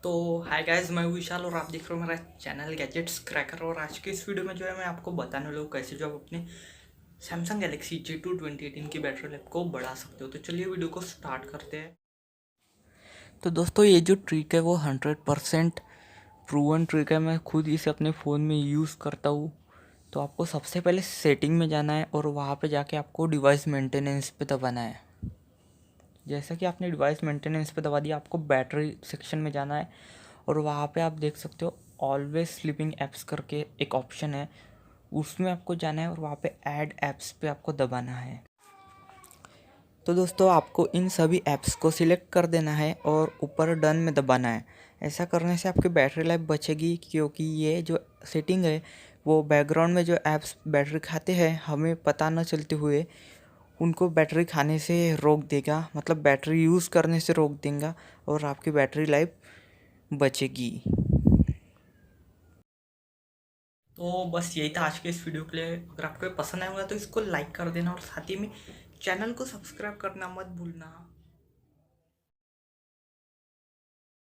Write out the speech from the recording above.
तो hi guys, मैं विशाल और आप देख रहे हो मेरा चैनल गैजेट्स क्रैकर। और आज के इस वीडियो में जो है मैं आपको बताने वाला हूँ कैसे जो आप अपने सैमसंग गैलेक्सी J2 2018 की बैटरी लाइफ को बढ़ा सकते हो। तो चलिए वीडियो को स्टार्ट करते हैं। तो दोस्तों, ये जो ट्रिक है वो 100% प्रूवन ट्रिक है। मैं खुद इसे अपने फ़ोन में यूज़ करता हूँ। तो आपको सबसे पहले सेटिंग में जाना है और वहाँ पे जाके आपको डिवाइस मेंटेनेंस पे दबाना है। जैसा कि आपने डिवाइस मेंटेनेंस पे दबा दिया, आपको बैटरी सेक्शन में जाना है और वहाँ पे आप देख सकते हो ऑलवेज स्लीपिंग ऐप्स करके एक ऑप्शन है, उसमें आपको जाना है और वहाँ पे ऐड ऐप्स पे आपको दबाना है। तो दोस्तों, आपको इन सभी ऐप्स को सिलेक्ट कर देना है और ऊपर डन में दबाना है। ऐसा करने से आपकी बैटरी लाइफ बचेगी, क्योंकि ये जो सेटिंग है वो बैकग्राउंड में जो ऐप्स बैटरी खाते हैं हमें पता न चलते हुए उनको बैटरी खाने से रोक देगा, मतलब बैटरी यूज़ करने से रोक देगा और आपकी बैटरी लाइफ बचेगी। तो बस यही था आज के इस वीडियो के लिए। अगर आपको ये पसंद आया होगा तो इसको लाइक कर देना और साथ ही में चैनल को सब्सक्राइब करना मत भूलना।